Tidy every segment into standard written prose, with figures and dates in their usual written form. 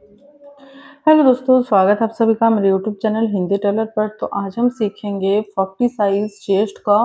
Hello दोस्तों, स्वागत है आप सभी का मेरे यूट्यूब चैनल हिंदी टेलर पर। तो आज हम सीखेंगे 40 साइज चेस्ट का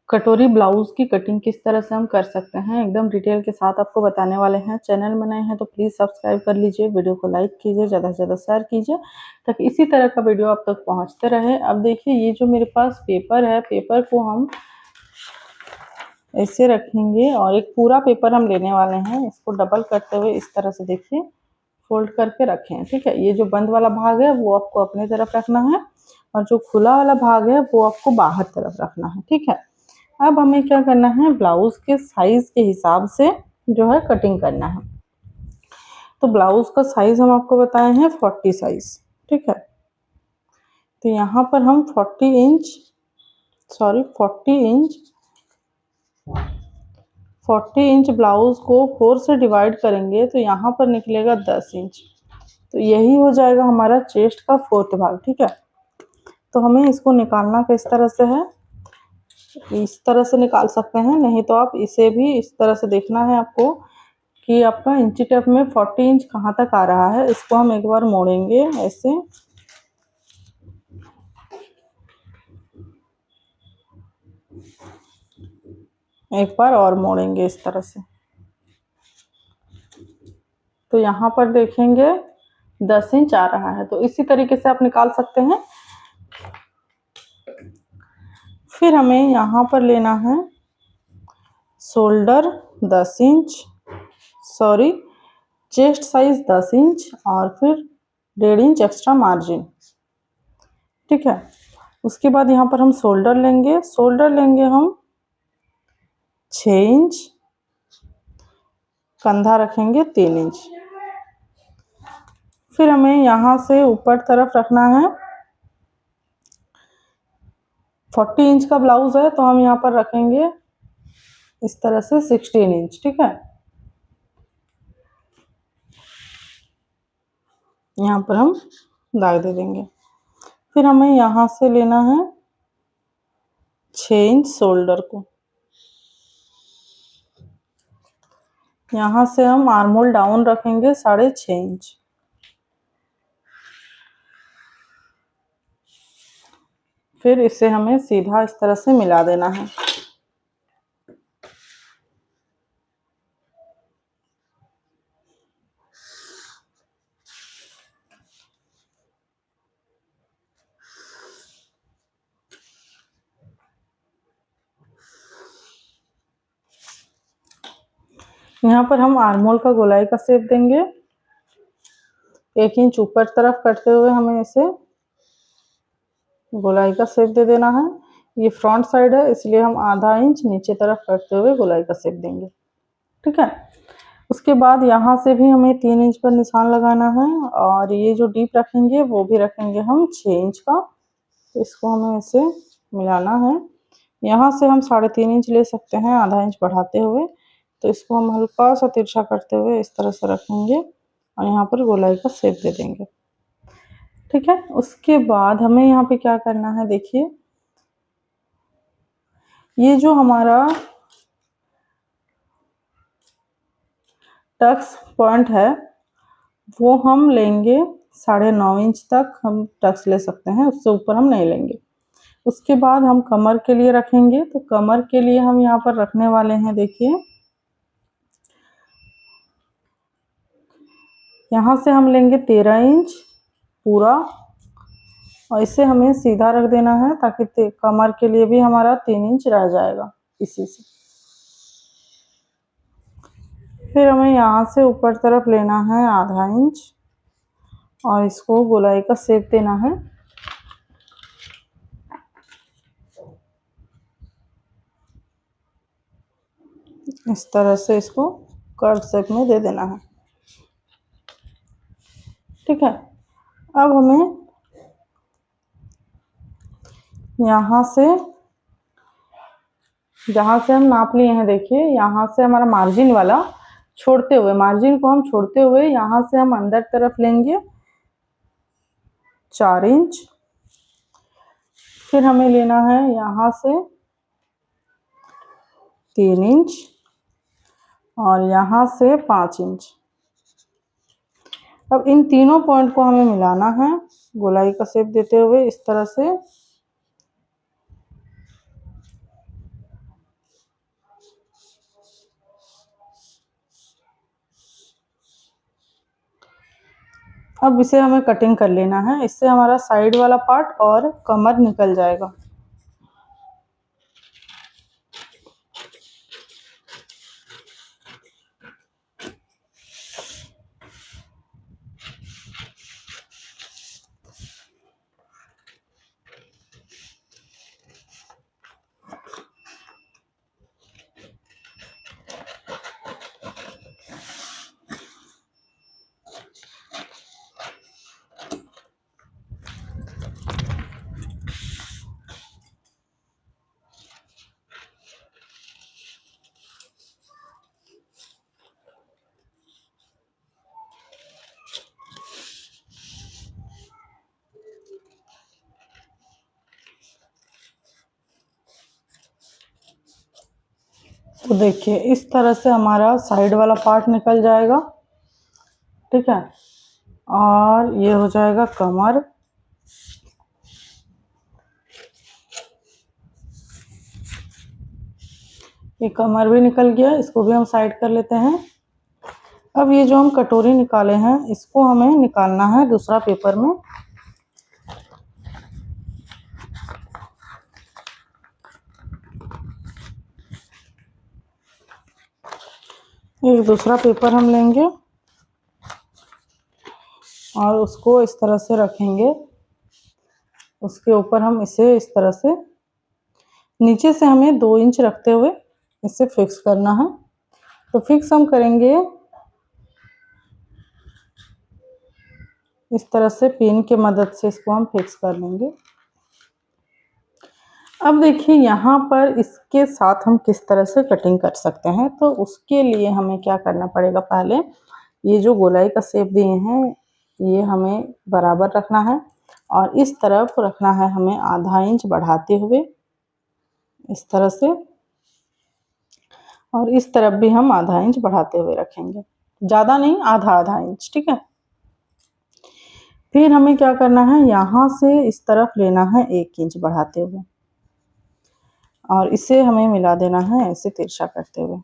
कटोरी ब्लाउज की कटिंग किस तरह से हम कर सकते हैं। एकदम डिटेल के साथ आपको बताने वाले हैं। चैनल में नए हैं तो प्लीज़ सब्सक्राइब कर लीजिए, वीडियो को लाइक कीजिए, ज़्यादा से ज़्यादा शेयर कीजिए ताकि इसी तरह का वीडियो आप तक पहुँचते रहे। अब देखिए, ये जो मेरे पास पेपर है, पेपर को हम ऐसे रखेंगे और एक पूरा पेपर हम लेने वाले हैं। इसको डबल करते हुए इस तरह से देखिए फोल्ड करके रखें। ठीक है, ये जो बंद वाला भाग है वो आपको अपनी तरफ रखना है और जो खुला वाला भाग है वो आपको बाहर तरफ रखना है। ठीक है, अब हमें क्या करना है, ब्लाउज के साइज के हिसाब से जो है कटिंग करना है। तो ब्लाउज का साइज हम आपको बताए हैं 40 साइज। ठीक है, तो यहाँ पर हम 40 इंच ब्लाउज को 4 से डिवाइड करेंगे तो यहाँ पर निकलेगा 10 इंच। तो यही हो जाएगा हमारा चेस्ट का 4th भाग। ठीक है, तो हमें इसको निकालना किस तरह से है, इस तरह से निकाल सकते हैं, नहीं तो आप इसे भी इस तरह से देखना है आपको कि आपका इंची टेप में 40 इंच कहाँ तक आ रहा है। इसको हम एक बार मोड़ेंगे ऐसे, एक बार और मोड़ेंगे इस तरह से। तो यहाँ पर देखेंगे 10 इंच आ रहा है। तो इसी तरीके से आप निकाल सकते हैं। फिर हमें यहाँ पर लेना है shoulder 10 inch, sorry chest size 10 inch और फिर 1.5 इंच एक्स्ट्रा मार्जिन। ठीक है, उसके बाद यहाँ पर हम शोल्डर लेंगे हम 6 इंच, कंधा रखेंगे 3 इंच। फिर हमें यहाँ से ऊपर तरफ रखना है, 40 इंच का ब्लाउज है तो हम यहाँ पर रखेंगे इस तरह से 16 इंच। ठीक है, यहाँ पर हम दाग दे देंगे। फिर हमें यहाँ से लेना है 6 इंच शोल्डर को, यहाँ से हम आर्म होल डाउन रखेंगे 6.5 इंच। फिर इसे हमें सीधा इस तरह से मिला देना है। यहाँ पर हम आर्म होल का गोलाई का शेप देंगे, 1 इंच ऊपर तरफ करते हुए हमें इसे गोलाई का शेप दे देना है। ये फ्रंट साइड है इसलिए हम आधा इंच नीचे तरफ करते हुए गोलाई का शेप देंगे। ठीक है, उसके बाद यहाँ से भी हमें 3 इंच पर निशान लगाना है और ये जो डीप रखेंगे वो भी रखेंगे हम 6 इंच का। तो इसको हमें ऐसे मिलाना है। यहाँ से हम 3.5 इंच ले सकते हैं आधा इंच बढ़ाते हुए। तो इसको हम हल्का सा तिरछा करते हुए इस तरह से रखेंगे और यहाँ पर गोलाई का शेप दे देंगे। ठीक है, उसके बाद हमें यहाँ पे क्या करना है, देखिए ये जो हमारा टक्स पॉइंट है वो हम लेंगे 9.5 इंच तक हम टक्स ले सकते हैं, उससे ऊपर हम नहीं लेंगे। उसके बाद हम कमर के लिए रखेंगे। तो कमर के लिए हम यहाँ पर रखने वाले हैं, देखिए यहाँ से हम लेंगे 13 इंच पूरा और इसे हमें सीधा रख देना है ताकि कमर के लिए भी हमारा 3 इंच रह जाएगा इसी से। फिर हमें यहाँ से ऊपर तरफ लेना है आधा इंच और इसको गोलाई का शेप देना है। इस तरह से इसको कर्व शेप में दे देना है। ठीक है, अब हमें यहाँ से जहाँ से हम नाप लिए हैं, देखिए यहाँ से हमारा मार्जिन वाला छोड़ते हुए, मार्जिन को हम छोड़ते हुए यहाँ से हम अंदर तरफ लेंगे 4 इंच। फिर हमें लेना है यहाँ से 3 इंच और यहाँ से 5 इंच। अब इन तीनों पॉइंट को हमें मिलाना है गोलाई का शेप देते हुए इस तरह से। अब इसे हमें कटिंग कर लेना है, इससे हमारा साइड वाला पार्ट और कमर निकल जाएगा। तो देखिए इस तरह से हमारा साइड वाला पार्ट निकल जाएगा, ठीक है। और ये हो जाएगा कमर। ये कमर भी निकल गया, इसको भी हम साइड कर लेते हैं। अब ये जो हम कटोरी निकाले हैं इसको हमें निकालना है दूसरा पेपर में। एक दूसरा पेपर हम लेंगे और उसको इस तरह से रखेंगे, उसके ऊपर हम इसे इस तरह से नीचे से हमें 2 इंच रखते हुए इसे फिक्स करना है। तो फिक्स हम करेंगे इस तरह से, पिन के मदद से इसको हम फिक्स कर लेंगे। अब देखिए यहाँ पर इसके साथ हम किस तरह से कटिंग कर सकते हैं। तो उसके लिए हमें क्या करना पड़ेगा, पहले ये जो गोलाई का शेप दिए हैं ये हमें बराबर रखना है और इस तरफ रखना है हमें आधा इंच बढ़ाते हुए इस तरह से, और इस तरफ भी हम आधा इंच बढ़ाते हुए रखेंगे, ज़्यादा नहीं, आधा आधा इंच, ठीक है। फिर हमें क्या करना है, यहाँ से इस तरफ लेना है 1 इंच बढ़ाते हुए और इसे हमें मिला देना है ऐसे तिरछा करते हुए,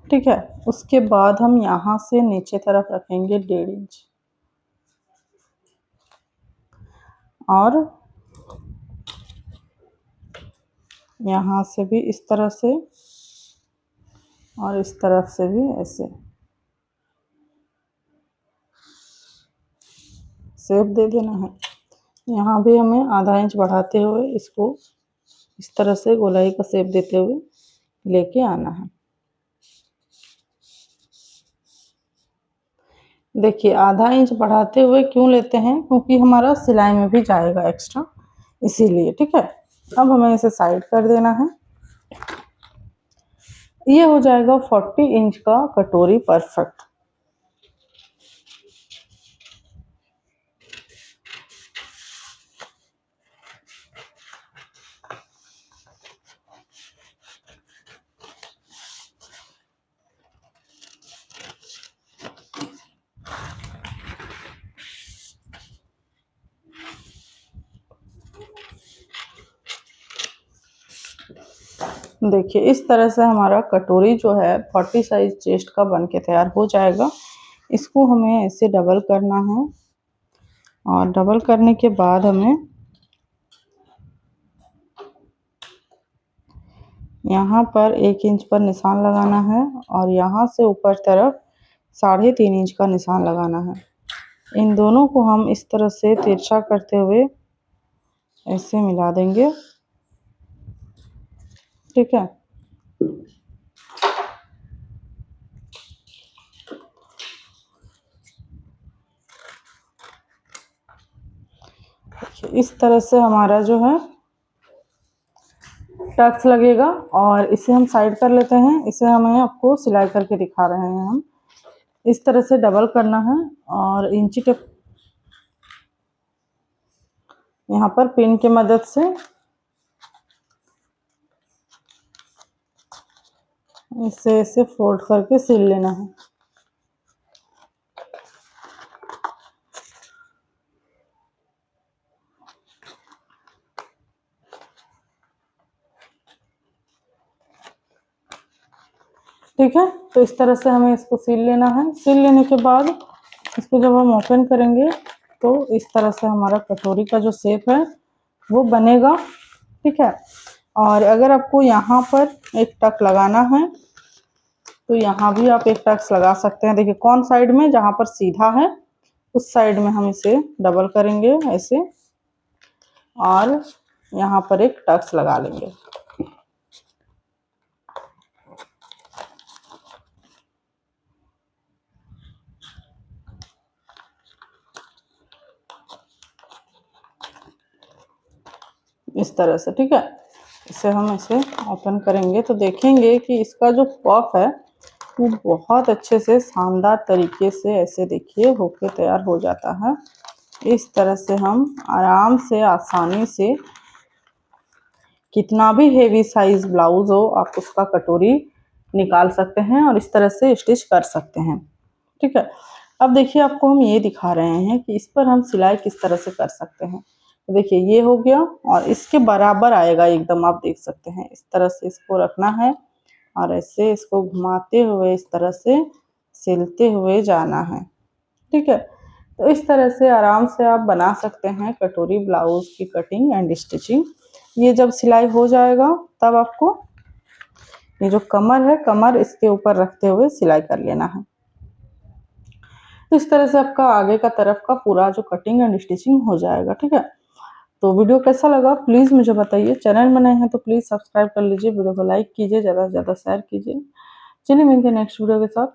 ठीक है। उसके बाद हम यहाँ से नीचे तरफ रखेंगे 1.5 इंच और यहाँ से भी इस तरह से और इस तरफ से भी ऐसे शेप दे देना है। यहाँ भी हमें आधा इंच बढ़ाते हुए इसको इस तरह से गोलाई का शेप देते हुए लेके आना है। देखिए आधा इंच बढ़ाते हुए क्यों लेते हैं, क्योंकि हमारा सिलाई में भी जाएगा एक्स्ट्रा, इसीलिए, ठीक है। अब हमें इसे साइड कर देना है। ये हो जाएगा 40 इंच का कटोरी परफेक्ट। देखिए इस तरह से हमारा कटोरी जो है 40 साइज चेस्ट का बन के तैयार हो जाएगा। इसको हमें ऐसे डबल करना है और डबल करने के बाद हमें यहाँ पर 1 इंच पर निशान लगाना है और यहाँ से ऊपर तरफ 3.5 इंच का निशान लगाना है। इन दोनों को हम इस तरह से तिरछा करते हुए ऐसे मिला देंगे, ठीक है। इस तरह से हमारा जो है टक्स लगेगा और इसे हम साइड कर लेते हैं। इसे हमें आपको सिलाई करके दिखा रहे हैं हम। इस तरह से डबल करना है और इंची टेप यहाँ पर पिन की मदद से इसे ऐसे फोल्ड करके सिल लेना है। ठीक है, तो इस तरह से हमें इसको सील लेना है। सील लेने के बाद इसको जब हम ओपन करेंगे तो इस तरह से हमारा कटोरी का जो शेप है वो बनेगा। ठीक है, और अगर आपको यहाँ पर एक टक लगाना है तो यहाँ भी आप एक टक्स लगा सकते हैं। देखिए कौन साइड में, जहाँ पर सीधा है उस साइड में हम इसे डबल करेंगे ऐसे, और यहाँ पर एक टक्स लगा लेंगे। इस तरह से। ठीक है, इसे हम ऐसे ओपन करेंगे तो देखेंगे कि इसका जो पफ है वो बहुत अच्छे से शानदार तरीके से ऐसे देखिए होके तैयार हो जाता है। इस तरह से हम आराम से आसानी से कितना भी हेवी साइज ब्लाउज हो आप उसका कटोरी निकाल सकते हैं और इस तरह से स्टिच कर सकते हैं। ठीक है, अब देखिए आपको हम ये दिखा रहे हैं कि इस पर हम सिलाई किस तरह से कर सकते हैं। तो देखिए ये हो गया और इसके बराबर आएगा एकदम, आप देख सकते हैं। इस तरह से इसको रखना है और ऐसे इसको घुमाते हुए इस तरह से सिलते हुए जाना है। ठीक है, तो इस तरह से आराम से आप बना सकते हैं कटोरी ब्लाउज की कटिंग एंड स्टिचिंग। ये जब सिलाई हो जाएगा तब आपको ये जो कमर है, कमर इसके ऊपर रखते हुए सिलाई कर लेना है। तो इस तरह से आपका आगे का तरफ का पूरा जो कटिंग एंड स्टिचिंग हो जाएगा। ठीक है, तो वीडियो कैसा लगा प्लीज़ मुझे बताइए। चैनल में नए हैं तो प्लीज़ सब्सक्राइब कर लीजिए, वीडियो को लाइक कीजिए, ज़्यादा से ज़्यादा शेयर कीजिए। चलिए मिलते हैं नेक्स्ट वीडियो के साथ।